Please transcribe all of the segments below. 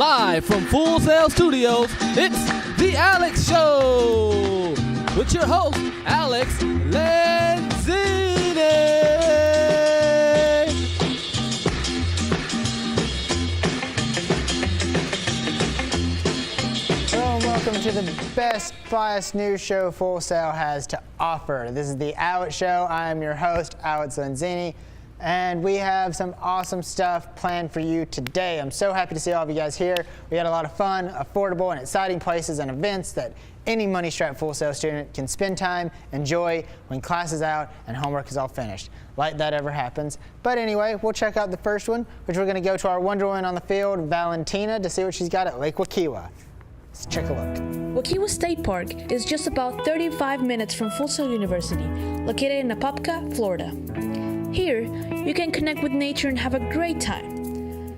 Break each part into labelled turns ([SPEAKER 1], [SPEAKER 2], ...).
[SPEAKER 1] Live from Full Sail Studios, it's The Alex Show with your host, Alex Lenzini.
[SPEAKER 2] Hello and welcome to the best, flyest news show Full Sail has to offer. This is The Alex Show. I am your host, Alex Lenzini. And we have some awesome stuff planned for you today. I'm so happy to see all of you guys here. We had a lot of fun, affordable, and exciting places and events that any money-strapped Full Sail student can spend time, enjoy when class is out and homework is all finished. Like that ever happens. But anyway, we'll check out the first one, which we're going to go to our Wonder Woman on the field, Valentina, to see what she's got at Lake Wekiwa. Let's check a look.
[SPEAKER 3] Wekiwa State Park is just about 35 minutes from Full Sail University, located in Apopka, Florida. Here, you can connect with nature and have a great time.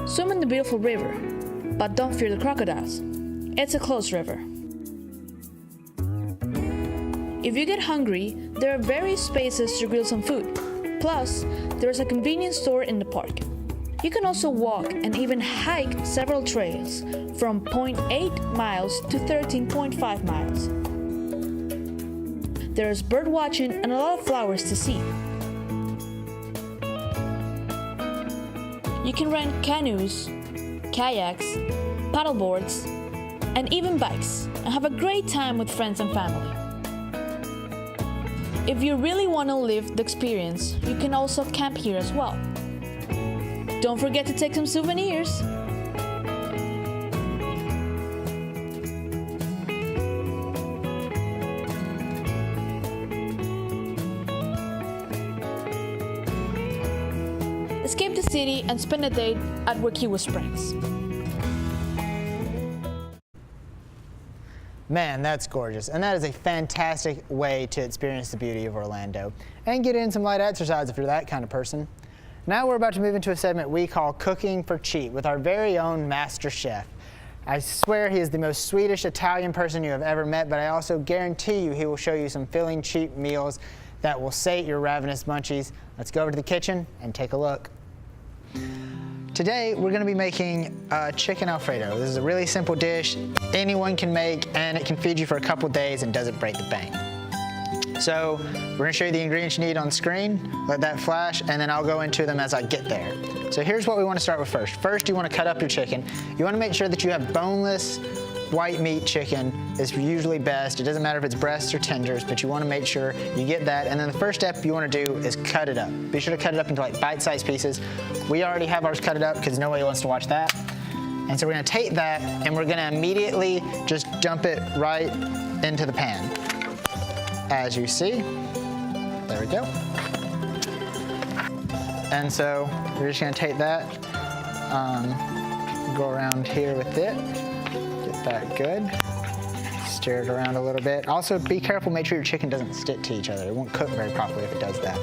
[SPEAKER 3] Swim in the beautiful river, but don't fear the crocodiles. It's a closed river. If you get hungry, there are various spaces to grill some food. Plus, there is a convenience store in the park. You can also walk and even hike several trails from 0.8 miles to 13.5 miles. There is bird watching and a lot of flowers to see. You can rent canoes, kayaks, paddleboards, and even bikes, and have a great time with friends and family. If you really want to live the experience, you can also camp here as well. Don't forget to take some souvenirs. Escape the city and spend a day at Wekiwa Springs.
[SPEAKER 2] Man, that's gorgeous. And that is a fantastic way to experience the beauty of Orlando. And get in some light exercise if you're that kind of person. Now we're about to move into a segment we call Cooking for Cheap with our very own master chef. I swear he is the most Swedish Italian person you have ever met, but I also guarantee you he will show you some filling, cheap meals that will sate your ravenous munchies. Let's go over to the kitchen and take a look. Today we're going to be making chicken Alfredo. This is a really simple dish anyone can make, and it can feed you for a couple days and doesn't break the bank. So we're going to show you the ingredients you need on screen, let that flash, and then I'll go into them as I get there. So here's what we want to start with first. First, you want to cut up your chicken. You want to make sure that you have boneless white meat chicken is usually best. It doesn't matter if it's breasts or tenders, but you want to make sure you get that. And then the first step you want to do is cut it up. Be sure to cut it up into like bite-sized pieces. We already have ours cut it up because nobody wants to watch that. And so we're going to take that and we're going to immediately just dump it right into the pan. As you see, there we go. And so we're just going to take that, go around here with it, get that good, stir it around a little bit. Also be careful, make sure your chicken doesn't stick to each other. It won't cook very properly if it does that.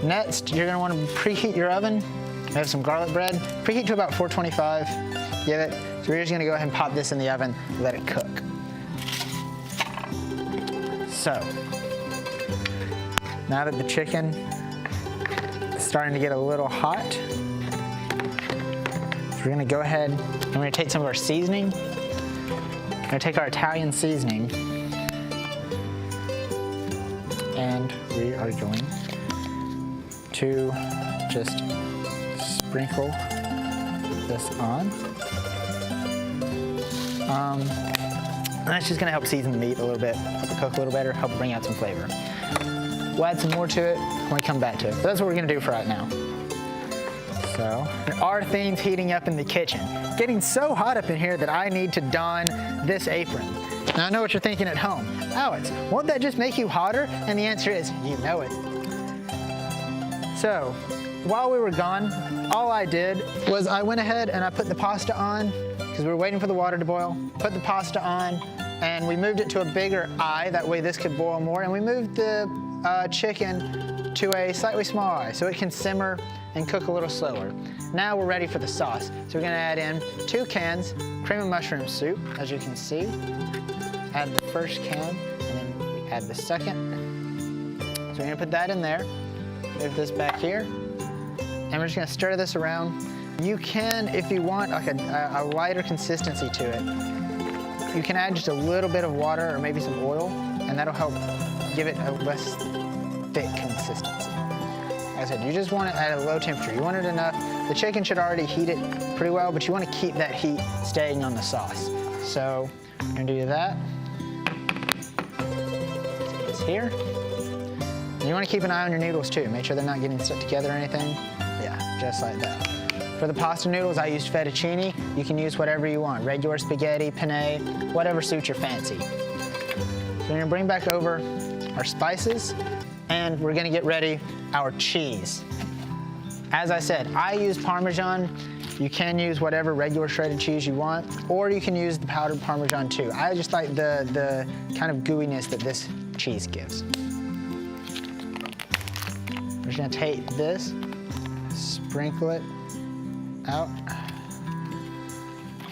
[SPEAKER 2] Next, you're going to want to preheat your oven. We have some garlic bread. Preheat to about 425. Give it. So we're just going to go ahead and pop this in the oven, let it cook. So, now that the chicken is starting to get a little hot, we're going to go ahead and we're going to take some of our seasoning. We're going to take our Italian seasoning and we are going to just sprinkle this on. And that's just going to help season the meat a little bit, help it cook a little better, help bring out some flavor. We'll add some more to it when we come back to it. But that's what we're going to do for right now. So, there are things heating up in the kitchen. Getting so hot up in here that I need to don this apron. Now I know what you're thinking at home. Alex, won't that just make you hotter? And the answer is, you know it. So, while we were gone, all I did was I went ahead and I put the pasta on, because we were waiting for the water to boil, put the pasta on, and we moved it to a bigger eye, that way this could boil more, and we moved the chicken to a slightly smaller eye so it can simmer and cook a little slower. Now we're ready for the sauce. So we're gonna add in 2 cans cream of mushroom soup, as you can see. Add the first can, and then we add the second. So we're gonna put that in there, move this back here, and we're just gonna stir this around. You can, if you want like a lighter consistency to it, you can add just a little bit of water or maybe some oil, and that'll help give it a less thick consistency. Like I said, you just want it at a low temperature. You want it enough. The chicken should already heat it pretty well, but you want to keep that heat staying on the sauce. So I'm gonna do that. It's here. And you want to keep an eye on your noodles too. Make sure they're not getting stuck together or anything. Yeah, just like that. For the pasta noodles, I used fettuccine. You can use whatever you want. Regular spaghetti, penne, whatever suits your fancy. So we're gonna bring back over our spices, and we're gonna get ready our cheese. As I said, I use Parmesan. You can use whatever regular shredded cheese you want, or you can use the powdered Parmesan too. I just like the kind of gooiness that this cheese gives. We're just gonna take this, sprinkle it out.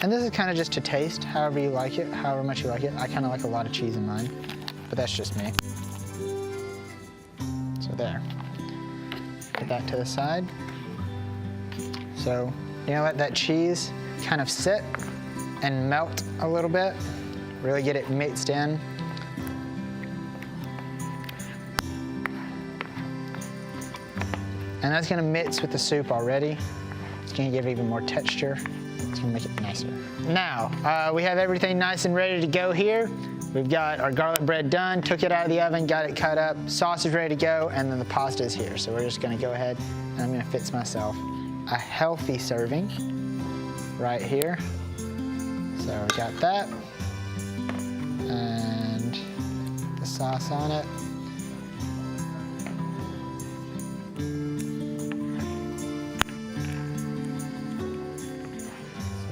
[SPEAKER 2] And this is kind of just to taste, however you like it, however much you like it. I kind of like a lot of cheese in mine, but that's just me. So there. Put that to the side. So you're gonna let that cheese kind of sit and melt a little bit, really get it mixed in. And that's gonna mix with the soup already. It's gonna give it even more texture. It's gonna make it nicer. Now, we have everything nice and ready to go here. We've got our garlic bread done, took it out of the oven, got it cut up, sauce is ready to go, and then the pasta is here. So we're just gonna go ahead and I'm gonna fix myself a healthy serving right here. So we got that, and the sauce on it.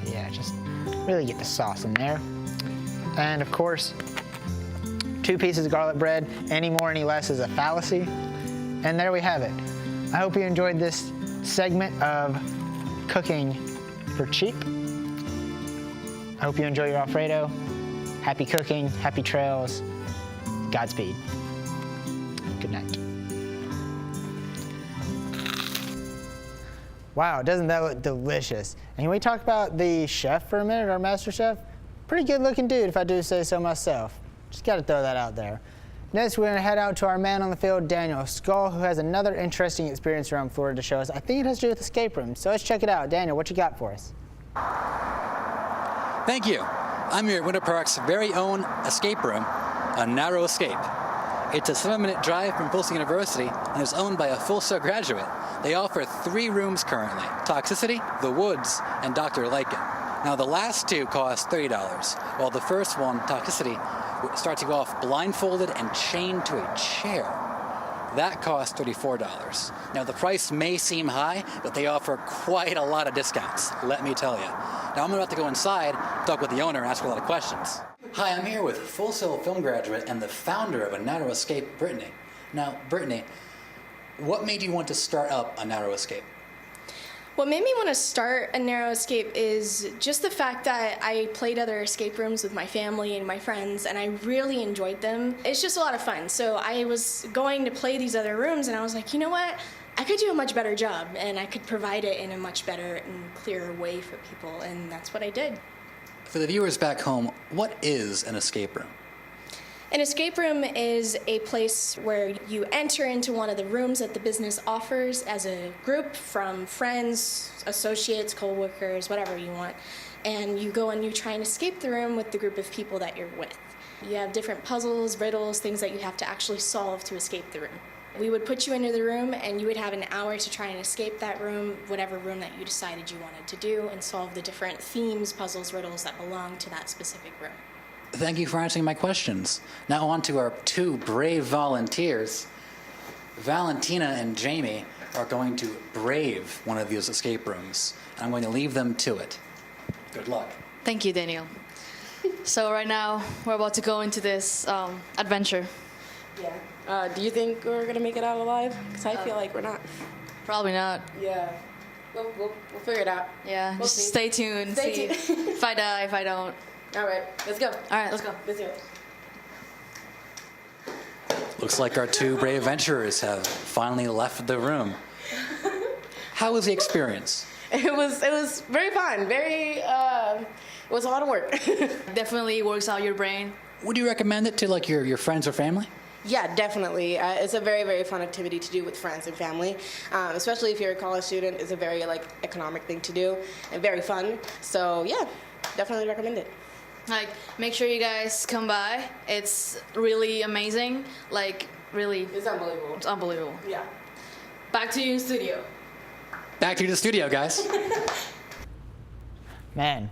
[SPEAKER 2] So yeah, just really get the sauce in there. And of course, 2 pieces of garlic bread. Any more, any less is a fallacy. And there we have it. I hope you enjoyed this segment of cooking for cheap. I hope you enjoy your Alfredo. Happy cooking, happy trails. Godspeed. Good night. Wow, doesn't that look delicious? And can we talk about the chef for a minute, our master chef? Pretty good looking dude, if I do say so myself. Just gotta throw that out there. Next, we're gonna head out to our man on the field, Daniel Skull, who has another interesting experience around Florida to show us. I think it has to do with escape rooms. So let's check it out. Daniel, what you got for us?
[SPEAKER 4] Thank you. I'm here at Winter Park's very own escape room, A Narrow Escape. It's a 7-minute drive from Folsom University and is owned by a full-star graduate. They offer 3 rooms currently: Toxicity, The Woods, and Dr. Lycan. Now, the last 2 cost $30, while the first one, Toxicity, starts you off blindfolded and chained to a chair. That costs $34. Now, the price may seem high, but they offer quite a lot of discounts, let me tell you. Now, I'm about to go inside, talk with the owner, and ask her a lot of questions. Hi, I'm here with Full Sail film graduate and the founder of A Narrow Escape, Brittany. Now, Brittany, what made you want to start up A Narrow Escape?
[SPEAKER 5] What made me want to start A Narrow Escape is just the fact that I played other escape rooms with my family and my friends, and I really enjoyed them. It's just a lot of fun. So I was going to play these other rooms, and I was like, you know what? I could do a much better job, and I could provide it in a much better and clearer way for people, and that's what I did.
[SPEAKER 4] For the viewers back home, what is an escape room?
[SPEAKER 5] An escape room is a place where you enter into one of the rooms that the business offers as a group from friends, associates, co-workers, whatever you want. And you go and you try and escape the room with the group of people that you're with. You have different puzzles, riddles, things that you have to actually solve to escape the room. We would put you into the room and you would have an hour to try and escape that room, whatever room that you decided you wanted to do, and solve the different themes, puzzles, riddles that belong to that specific room.
[SPEAKER 4] Thank you for answering my questions. Now on to our 2 brave volunteers. Valentina and Jamie are going to brave one of these escape rooms, and I'm going to leave them to it. Good luck.
[SPEAKER 6] Thank you, Daniel. So right now, we're about to go into this adventure.
[SPEAKER 7] Yeah. Do you think we're going to make it out alive? Because I feel like we're not.
[SPEAKER 6] Probably not.
[SPEAKER 7] Yeah. We'll figure it out.
[SPEAKER 6] Yeah,
[SPEAKER 7] We'll
[SPEAKER 6] just
[SPEAKER 7] see.
[SPEAKER 6] stay tuned.
[SPEAKER 7] Stay
[SPEAKER 6] See
[SPEAKER 7] tuned.
[SPEAKER 6] if I die, if I don't.
[SPEAKER 7] All right. Let's go.
[SPEAKER 6] All right, let's go.
[SPEAKER 7] Let's do it.
[SPEAKER 4] Looks like our 2 brave adventurers have finally left the room. How was the experience?
[SPEAKER 7] It was very fun. It was a lot of work.
[SPEAKER 6] Definitely works out your brain.
[SPEAKER 4] Would you recommend it to like your friends or family?
[SPEAKER 7] Yeah, definitely. It's a very, very fun activity to do with friends and family, especially if you're a college student. It's a very economic thing to do and very fun. So yeah, definitely recommend it.
[SPEAKER 6] Like, make sure you guys come by. It's really amazing. Like, really,
[SPEAKER 7] It's unbelievable.
[SPEAKER 6] it's unbelievable.
[SPEAKER 7] Yeah.
[SPEAKER 6] Back to you in studio.
[SPEAKER 4] Back to the studio, guys.
[SPEAKER 2] Man,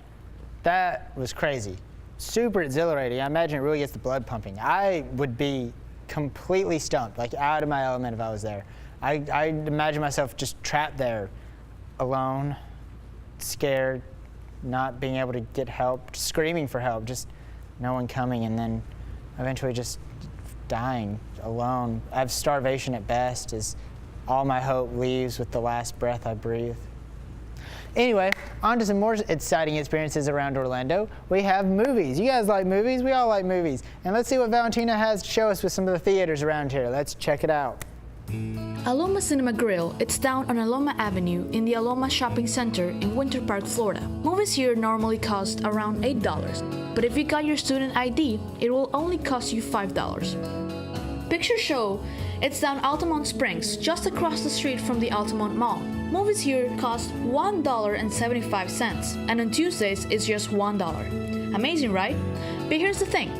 [SPEAKER 2] that was crazy. Super exhilarating. I imagine it really gets the blood pumping. I would be completely stumped, like out of my element if I was there. I'd imagine myself just trapped there, alone, scared, not being able to get help, screaming for help, just no one coming, and then eventually just dying alone. I have starvation at best as all my hope leaves with the last breath I breathe. Anyway, on to some more exciting experiences around Orlando. We have movies. You guys like movies? We all like movies. And let's see what Valentina has to show us with some of the theaters around here. Let's check it out.
[SPEAKER 3] Aloma Cinema Grill, it's down on Aloma Avenue in the Aloma Shopping Center in Winter Park, Florida. Movies here normally cost around $8, but if you got your student ID, it will only cost you $5. Picture Show, it's down Altamont Springs, just across the street from the Altamont Mall. Movies here cost $1.75, and on Tuesdays it's just $1. Amazing, right? But here's the thing.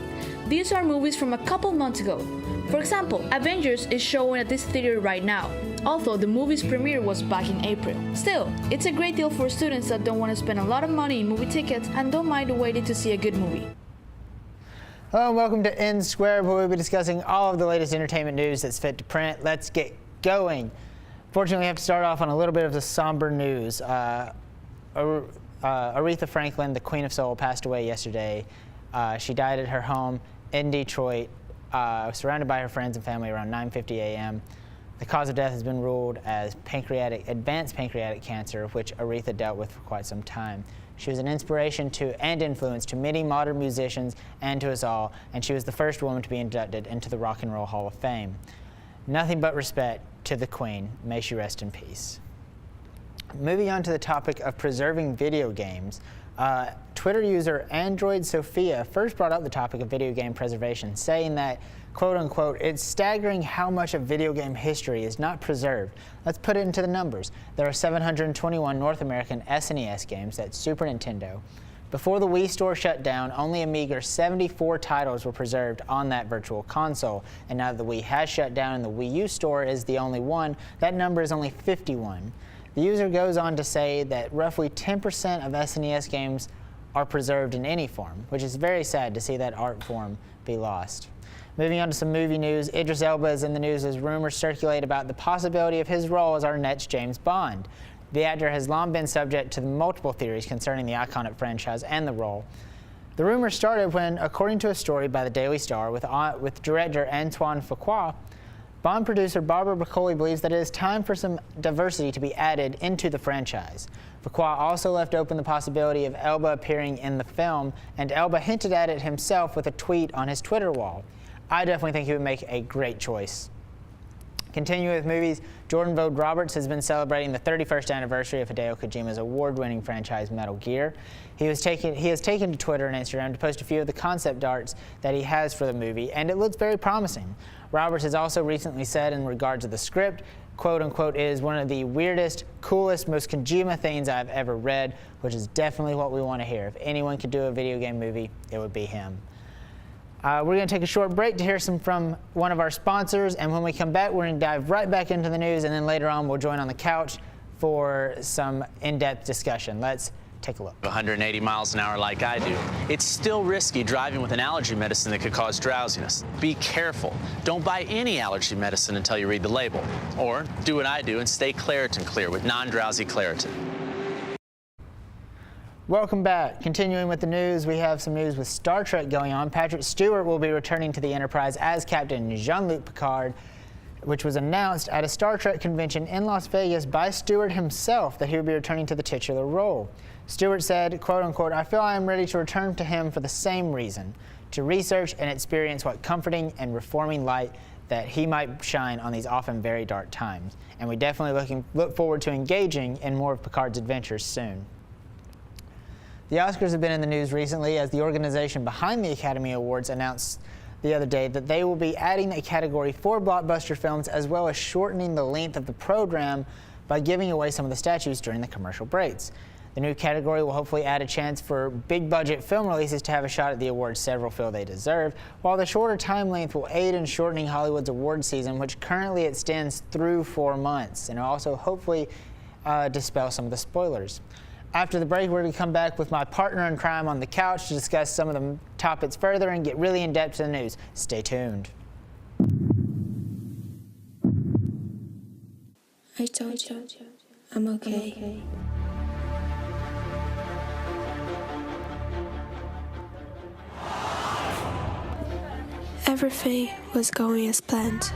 [SPEAKER 3] These are movies from a couple months ago. For example, Avengers is showing at this theater right now, although the movie's premiere was back in April. Still, it's a great deal for students that don't want to spend a lot of money in movie tickets and don't mind waiting to see a good movie.
[SPEAKER 2] Hello and welcome to N Square, where we'll be discussing all of the latest entertainment news that's fit to print. Let's get going. Fortunately, we have to start off on a little bit of the somber news. Aretha Franklin, the Queen of Soul, passed away yesterday. She died at her home in Detroit, surrounded by her friends and family around 9:50 a.m. The cause of death has been ruled as advanced pancreatic cancer, which Aretha dealt with for quite some time. She was an inspiration to and influence to many modern musicians and to us all, and she was the first woman to be inducted into the Rock and Roll Hall of Fame. Nothing but respect to the Queen. May she rest in peace. Moving on to the topic of preserving video games, Twitter user Android Sophia first brought up the topic of video game preservation, saying that, quote unquote, it's staggering how much of video game history is not preserved. Let's put it into the numbers. There are 721 North American SNES games, that's Super Nintendo. Before the Wii store shut down, only a meager 74 titles were preserved on that virtual console. And now that the Wii has shut down and the Wii U store is the only one, that number is only 51. The user goes on to say that roughly 10% of SNES games are preserved in any form, which is very sad to see that art form be lost. Moving on to some movie news, Idris Elba is in the news as rumors circulate about the possibility of his role as our next James Bond. The actor has long been subject to multiple theories concerning the iconic franchise and the role. The rumors started when, according to a story by the Daily Star with director Antoine Fuqua, Bond producer Barbara Broccoli believes that it is time for some diversity to be added into the franchise. Fuqua also left open the possibility of Elba appearing in the film, and Elba hinted at it himself with a tweet on his Twitter wall. I definitely think he would make a great choice. Continuing with movies, Jordan Vogt Roberts has been celebrating the 31st anniversary of Hideo Kojima's award-winning franchise Metal Gear. He has taken to Twitter and Instagram to post a few of the concept arts that he has for the movie, and it looks very promising. Roberts has also recently said in regard to the script, quote unquote, it is one of the weirdest, coolest, most Kojima things I've ever read, which is definitely what we want to hear. If anyone could do a video game movie, it would be him. We're going to take a short break to hear some from one of our sponsors, and when we come back, we're going to dive right back into the news, and then later on we'll join on the couch for some in-depth discussion. Let's take a look.
[SPEAKER 8] 180 miles an hour like I do. It's still risky driving with an allergy medicine that could cause drowsiness. Be careful. Don't buy any allergy medicine until you read the label. Or do what I do and stay Claritin Clear with non-drowsy Claritin.
[SPEAKER 2] Welcome back. Continuing with the news, we have some news with Star Trek going on. Patrick Stewart will be returning to the Enterprise as Captain Jean-Luc Picard, which was announced at a Star Trek convention in Las Vegas by Stewart himself that he would be returning to the titular role. Stewart said, quote unquote, I feel I am ready to return to him for the same reason, to research and experience what comforting and reforming light that he might shine on these often very dark times. And we definitely look forward to engaging in more of Picard's adventures soon. The Oscars have been in the news recently as the organization behind the Academy Awards announced the other day that they will be adding a category for blockbuster films as well as shortening the length of the program by giving away some of the statues during the commercial breaks. The new category will hopefully add a chance for big budget film releases to have a shot at the awards several feel they deserve, while the shorter time length will aid in shortening Hollywood's award season, which currently extends through 4 months, and will also hopefully dispel some of the spoilers. After the break, we're going to come back with my partner in crime on the couch to discuss some of the topics further and get really in-depth to the news. Stay tuned.
[SPEAKER 9] I told you, I'm okay. Everything was going as planned.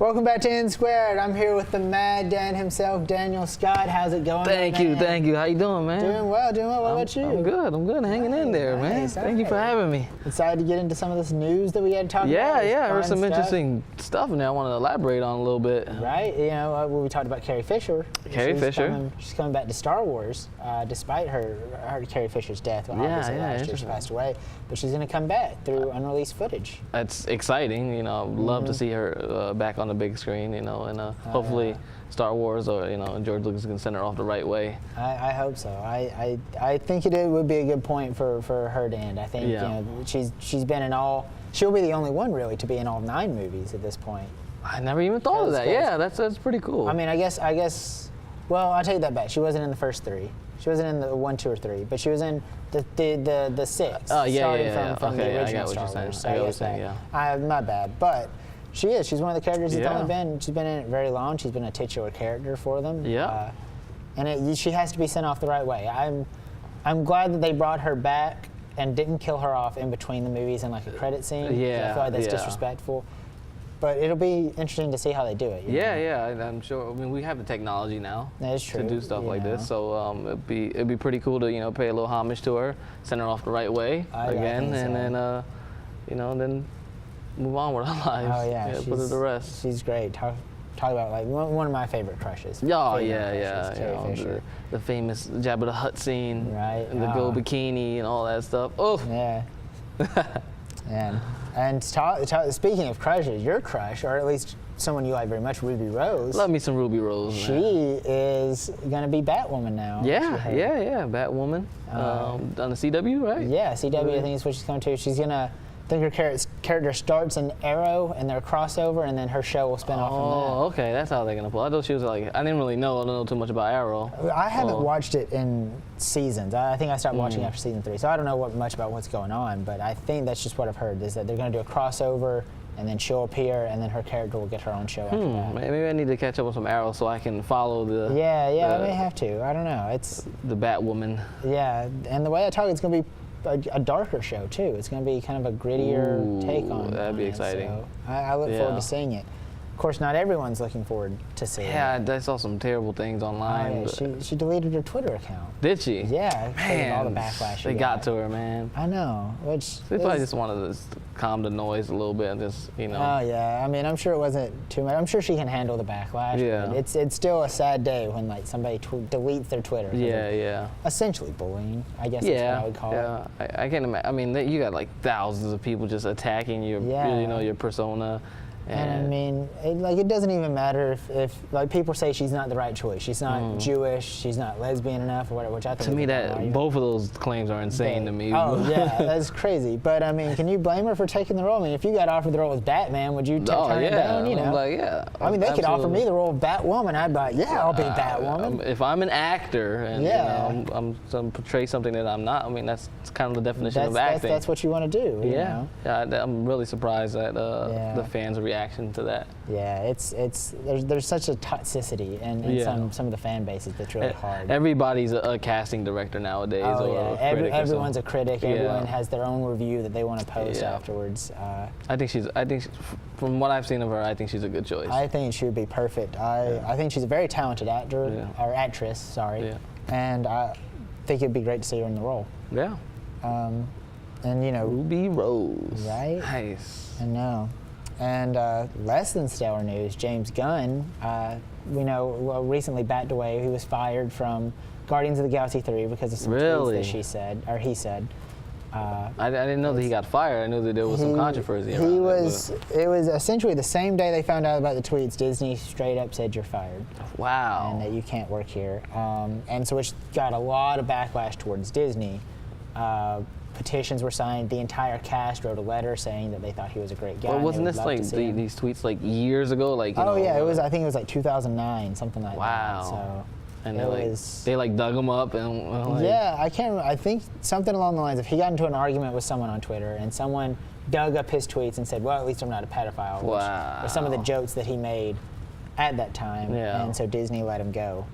[SPEAKER 2] Welcome back to N Squared. I'm here with the Mad Dan himself, Daniel Scott. How's it going?
[SPEAKER 1] Thank you. How you doing, man?
[SPEAKER 2] Doing well. What about you?
[SPEAKER 1] I'm good, hanging in there, man. Thank you for having me.
[SPEAKER 2] Excited to get into some of this news that we had to talk about?
[SPEAKER 1] Yeah, I heard some interesting stuff in there I want to elaborate on a little bit.
[SPEAKER 2] Right, we talked about Carrie Fisher. She's coming back to Star Wars, despite her Carrie Fisher's death. Last year she passed away, but she's going to come back through unreleased footage.
[SPEAKER 1] That's exciting, I'd love to see her back on the big screen, and hopefully Star Wars or George Lucas can send her off the right way.
[SPEAKER 2] I hope so. I think it would be a good point for her to end. I think she's been in all. She'll be the only one really to be in all 9 movies at this point.
[SPEAKER 1] I never even thought of that. Yeah, that's pretty cool.
[SPEAKER 2] I mean, I guess. Well, I'll take that back. She wasn't in the first 3. She wasn't in the 1, 2, or 3, but she was in the 6.
[SPEAKER 1] Oh yeah.
[SPEAKER 2] From the original Star Wars. So I guess my bad, but. She is. She's one of the characters that's only been. She's been in it very long. She's been a titular character for them.
[SPEAKER 1] Yeah.
[SPEAKER 2] And she has to be sent off the right way. I'm glad that they brought her back and didn't kill her off in between the movies in like a credit scene.
[SPEAKER 1] Yeah.
[SPEAKER 2] I feel like that's disrespectful. But it'll be interesting to see how they do it.
[SPEAKER 1] Yeah. I'm sure. I mean, we have the technology now.
[SPEAKER 2] That is true.
[SPEAKER 1] To do stuff like this. So it'd be pretty cool to pay a little homage to her, send her off the right way again, and then move on with our lives.
[SPEAKER 2] Oh yeah,
[SPEAKER 1] put it to rest.
[SPEAKER 2] She's great. Talk about like one of my favorite crushes.
[SPEAKER 1] Carrie Fisher. The famous Jabba the Hutt scene,
[SPEAKER 2] right?
[SPEAKER 1] And the gold bikini and all that stuff. Oh
[SPEAKER 2] yeah. and speaking of crushes, your crush, or at least someone you like very much, Ruby Rose.
[SPEAKER 1] Love me some Ruby Rose.
[SPEAKER 2] She is gonna be Batwoman now.
[SPEAKER 1] Yeah, Batwoman on the CW, right?
[SPEAKER 2] Yeah, CW. I think is what she's coming to. She's gonna. I think her character starts in Arrow, and their crossover, and then her show will spin off from that.
[SPEAKER 1] Oh, okay, that's how they're gonna pull. I thought she was like, I didn't really know. I don't know too much about Arrow.
[SPEAKER 2] I haven't watched it in seasons. I think I stopped watching after season 3, so I don't know much about what's going on. But I think that's just what I've heard is that they're gonna do a crossover, and then she'll appear, and then her character will get her own show after that.
[SPEAKER 1] Maybe I need to catch up with some Arrow so I can follow the.
[SPEAKER 2] Yeah, I may have to. I don't know. It's
[SPEAKER 1] the Batwoman.
[SPEAKER 2] Yeah, and the way I talk, it's gonna be a darker show too. It's going to be kind of a grittier take on it.
[SPEAKER 1] That'd be exciting.
[SPEAKER 2] So I look forward to seeing it. Of course, not everyone's looking forward to seeing it.
[SPEAKER 1] Yeah, I saw some terrible things online.
[SPEAKER 2] She deleted her Twitter account.
[SPEAKER 1] Did she?
[SPEAKER 2] Yeah,
[SPEAKER 1] man,
[SPEAKER 2] all the backlash.
[SPEAKER 1] They got to her, man.
[SPEAKER 2] I know.
[SPEAKER 1] They probably just wanted to calm the noise a little bit and just,
[SPEAKER 2] Oh yeah, I mean, I'm sure it wasn't too much. I'm sure she can handle the backlash.
[SPEAKER 1] Yeah.
[SPEAKER 2] But it's still a sad day when like somebody deletes their Twitter.
[SPEAKER 1] Yeah.
[SPEAKER 2] Essentially bullying, I guess that's what I would call it.
[SPEAKER 1] Yeah, I can't imagine. I mean, you got like thousands of people just attacking your persona.
[SPEAKER 2] And I mean, it doesn't even matter if like people say she's not the right choice. She's not Jewish. She's not lesbian enough, or whatever. Which I think
[SPEAKER 1] to me that both of those claims are insane to me.
[SPEAKER 2] Oh yeah, that's crazy. But I mean, can you blame her for taking the role? I mean, if you got offered the role as Batman, would you turn it down? You know,
[SPEAKER 1] I'm like, yeah.
[SPEAKER 2] I mean, they could offer me the role of Batwoman. I'd be like, yeah, I'll be Batwoman.
[SPEAKER 1] If I'm an actor and you know, I'm going to portray something that I'm not, I mean, that's kind of the definition of acting.
[SPEAKER 2] That's what you want to do. You know?
[SPEAKER 1] I'm really surprised at the fans' reaction to that.
[SPEAKER 2] Yeah, there's such a toxicity in some of the fan bases that's really hard.
[SPEAKER 1] Everybody's a casting director nowadays.
[SPEAKER 2] Oh yeah, everyone's a critic. Everyone has their own review that they want to post afterwards.
[SPEAKER 1] I think from what I've seen of her, I think she's a good choice.
[SPEAKER 2] I think she would be perfect. I think she's a very talented actor or actress. Sorry, and I think it'd be great to see her in the role.
[SPEAKER 1] Yeah.
[SPEAKER 2] And you know,
[SPEAKER 1] Ruby Rose.
[SPEAKER 2] Right.
[SPEAKER 1] Nice.
[SPEAKER 2] I know. And less than stellar news, James Gunn, we know recently backed away. He was fired from Guardians of the Galaxy 3 because of some tweets that he said.
[SPEAKER 1] I didn't know that he got fired. I knew that there was some controversy around
[SPEAKER 2] it was essentially the same day they found out about the tweets, Disney straight up said you're fired.
[SPEAKER 1] Wow.
[SPEAKER 2] And that you can't work here. And so which got a lot of backlash towards Disney. Petitions were signed. The entire cast wrote a letter saying that they thought he was a great guy.
[SPEAKER 1] Well, wasn't this like these tweets like years ago? Like
[SPEAKER 2] yeah, it was. I think it was like 2009, something like that.
[SPEAKER 1] Wow.
[SPEAKER 2] So
[SPEAKER 1] and they like dug him up and.
[SPEAKER 2] Yeah, I can't remember. I think something along the lines of he got into an argument with someone on Twitter and someone dug up his tweets and said, "Well, at least I'm not a pedophile."
[SPEAKER 1] Wow.
[SPEAKER 2] Which were some of the jokes that he made at that time, and so Disney let him go.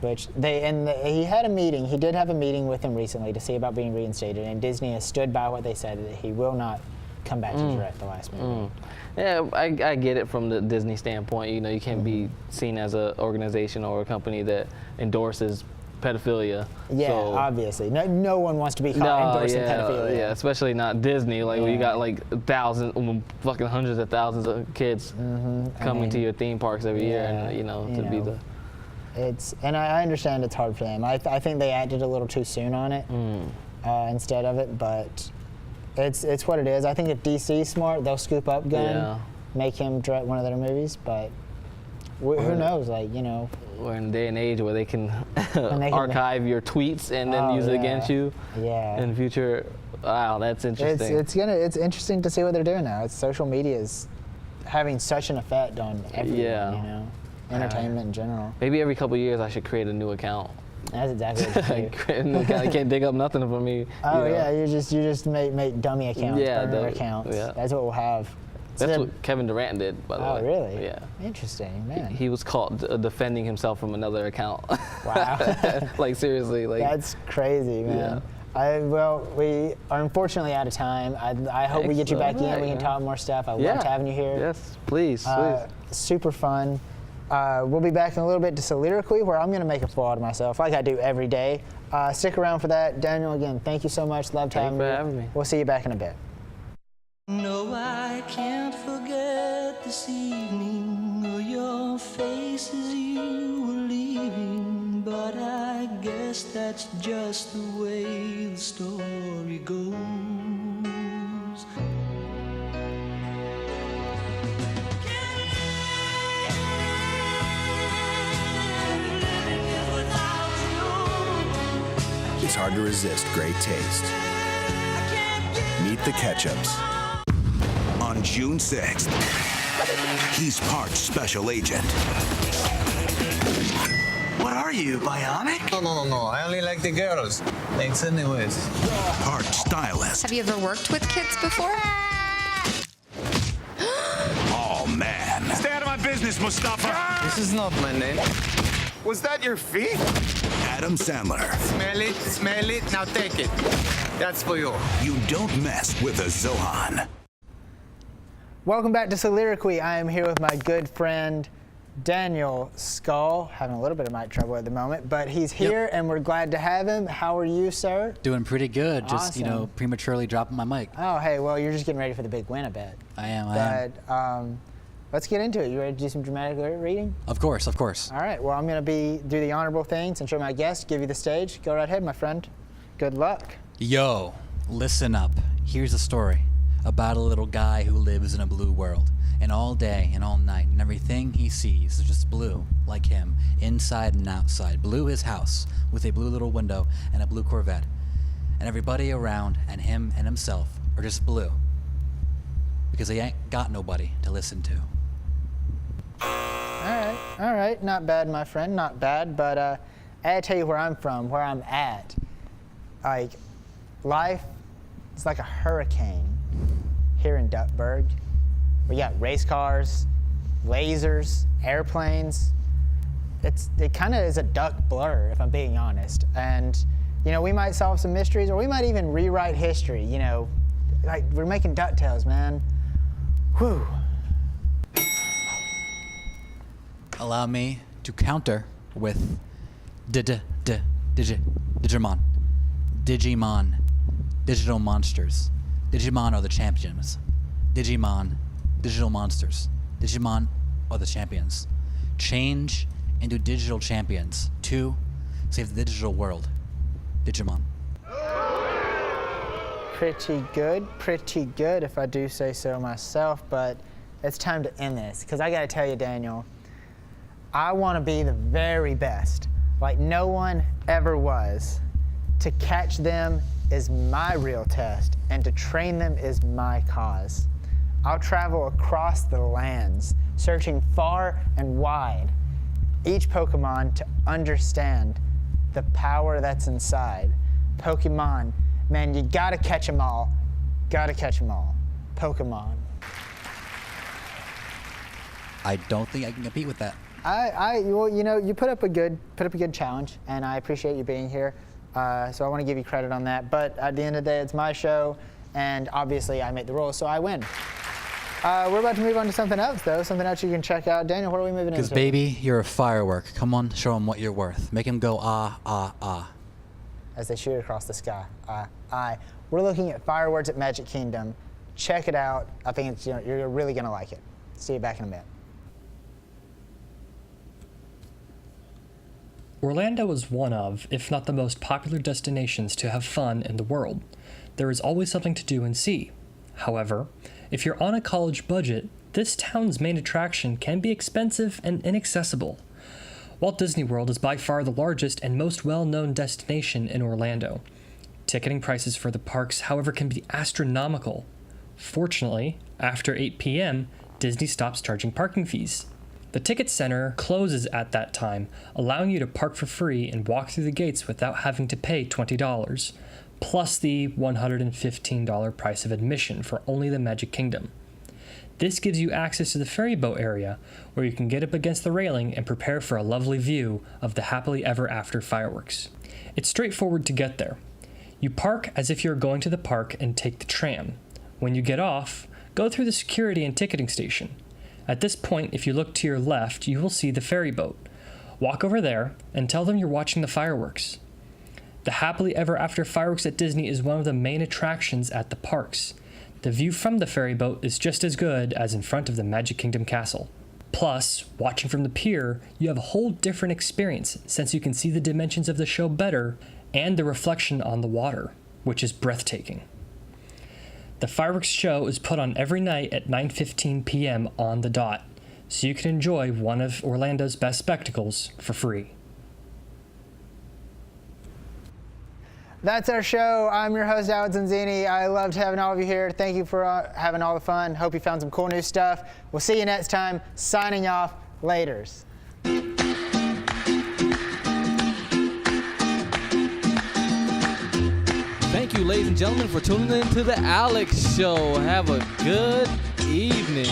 [SPEAKER 2] Which he had a meeting. He did have a meeting with him recently to see about being reinstated, and Disney has stood by what they said that he will not come back to direct the last movie.
[SPEAKER 1] Yeah, I get it from the Disney standpoint. You know, you can't be seen as an organization or a company that endorses pedophilia.
[SPEAKER 2] Yeah,
[SPEAKER 1] so,
[SPEAKER 2] obviously. No one wants to be caught endorsing pedophilia.
[SPEAKER 1] Yeah, especially not Disney. Like, you got like fucking hundreds of thousands of kids coming to your theme parks every year, and to be the.
[SPEAKER 2] And I understand it's hard for them. I think they acted a little too soon on it instead of it, but it's what it is. I think if DC's smart, they'll scoop up Gunn, make him direct one of their movies, but who knows? Like, you know.
[SPEAKER 1] We're in a day and age where they can archive your tweets and then use it against you in future. Wow, that's interesting.
[SPEAKER 2] It's interesting to see what they're doing now. Social media is having such an effect on everyone, you know. Entertainment in general.
[SPEAKER 1] Maybe every couple of years I should create a new account.
[SPEAKER 2] That's exactly what you do.
[SPEAKER 1] Create a new account. You can't dig up nothing from me.
[SPEAKER 2] Oh yeah, you just make dummy accounts, burner accounts. Yeah. That's what we'll have.
[SPEAKER 1] That's what Kevin Durant did, by the way.
[SPEAKER 2] Oh really?
[SPEAKER 1] Yeah.
[SPEAKER 2] Interesting, man.
[SPEAKER 1] He was caught defending himself from another account.
[SPEAKER 2] Wow.
[SPEAKER 1] Like seriously, like.
[SPEAKER 2] That's crazy, man. Yeah. We are unfortunately out of time. I hope we get you back in. We can talk more stuff. I loved having you here.
[SPEAKER 1] Yes, please.
[SPEAKER 2] Super fun. We'll be back in a little bit to Soliloquy, where I'm going to make a fool out of myself, like I do every day. Stick around for that. Daniel, again, thank you so much. Loved having you. We'll see you back in a bit.
[SPEAKER 10] No, I can't forget this evening or your face as you were leaving, but I guess that's just the way the story goes.
[SPEAKER 11] It's hard to resist great taste. Meet the Ketchups. On June 6th, he's part special agent.
[SPEAKER 12] What are you, bionic?
[SPEAKER 13] No. I only like the girls. Thanks anyways.
[SPEAKER 11] Part stylist.
[SPEAKER 14] Have you ever worked with kids before?
[SPEAKER 11] Oh, man.
[SPEAKER 12] Stay out of my business, Mustafa.
[SPEAKER 13] This is not my name.
[SPEAKER 12] Was that your feet?
[SPEAKER 11] Adam Sandler.
[SPEAKER 13] Smell it, now take it. That's for you.
[SPEAKER 11] You don't mess with a Zohan.
[SPEAKER 2] Welcome back to Soliloquy. I am here with my good friend, Daniel Skull. Having a little bit of mic trouble at the moment, but he's here and we're glad to have him. How are you, sir?
[SPEAKER 4] Doing pretty good.
[SPEAKER 2] Awesome.
[SPEAKER 4] Just, prematurely dropping my mic.
[SPEAKER 2] Oh, hey, well, you're just getting ready for the big win, I bet.
[SPEAKER 4] I am.
[SPEAKER 2] But let's get into it. You ready to do some dramatic reading?
[SPEAKER 4] Of course.
[SPEAKER 2] All right, well, I'm going to do the honorable things and show my guest, give you the stage. Go right ahead, my friend. Good luck.
[SPEAKER 4] Yo, listen up. Here's the story. about a little guy who lives in a blue world. And all day and all night, and everything he sees is just blue, like him, inside and outside. Blue his house, with a blue little window and a blue Corvette. And everybody around, and him and himself, are just blue. Because they ain't got nobody to listen to.
[SPEAKER 2] All right, not bad, my friend, not bad. But I gotta tell you where I'm from, where I'm at. Like, life is like a hurricane here in Duckburg. We got race cars, lasers, airplanes. It kind of is a duck blur, if I'm being honest. And, you know, we might solve some mysteries, or we might even rewrite history, you know. Like, we're making DuckTales, man. Whew.
[SPEAKER 4] Allow me to counter with Digimon. Digimon. Digital monsters. Digimon are the champions. Digimon. Digital monsters. Digimon are the champions. Change into digital champions to save the digital world. Digimon.
[SPEAKER 2] Pretty good if I do say so myself, but it's time to end this, because I gotta tell you, Daniel, I wanna be the very best, like no one ever was. To catch them is my real test, and to train them is my cause. I'll travel across the lands, searching far and wide, each Pokemon to understand the power that's inside. Pokemon, man, you gotta catch them all. Gotta catch them all. Pokemon.
[SPEAKER 4] I don't think I can compete with that.
[SPEAKER 2] Well, you know, you put up a good challenge, and I appreciate you being here. So I want to give you credit on that. But at the end of the day, it's my show, and obviously I make the rules, so I win. We're about to move on to something else, though. Something else you can check out. Daniel, what are we moving into?
[SPEAKER 4] Because, baby, you're a firework. Come on, show them what you're worth. Make them go, ah, ah, ah.
[SPEAKER 2] As they shoot across the sky. We're looking at fireworks at Magic Kingdom. Check it out. I think it's, you're really going to like it. See you back in a minute.
[SPEAKER 15] Orlando is one of, if not the most popular destinations to have fun in the world. There is always something to do and see. However, if you're on a college budget, this town's main attraction can be expensive and inaccessible. Walt Disney World is by far the largest and most well-known destination in Orlando. Ticketing prices for the parks, however, can be astronomical. Fortunately, after 8 p.m., Disney stops charging parking fees. The ticket center closes at that time, allowing you to park for free and walk through the gates without having to pay $20, plus the $115 price of admission for only the Magic Kingdom. This gives you access to the ferry boat area, where you can get up against the railing and prepare for a lovely view of the Happily Ever After fireworks. It's straightforward to get there. You park as if you're going to the park and take the tram. When you get off, go through the security and ticketing station. At this point, if you look to your left, you will see the ferry boat. Walk over there and tell them you're watching the fireworks. The Happily Ever After fireworks at Disney is one of the main attractions at the parks. The view from the ferry boat is just as good as in front of the Magic Kingdom Castle. Plus, watching from the pier, you have a whole different experience since you can see the dimensions of the show better and the reflection on the water, which is breathtaking. The fireworks show is put on every night at 9:15 p.m. on the dot, so you can enjoy one of Orlando's best spectacles for free.
[SPEAKER 2] That's our show. I'm your host, Alex Zanzini. I loved having all of you here. Thank you for having all the fun. Hope you found some cool new stuff. We'll see you next time. Signing off. Laters.
[SPEAKER 16] Thank you, ladies and gentlemen, for tuning in to The Alex Show. Have a good evening.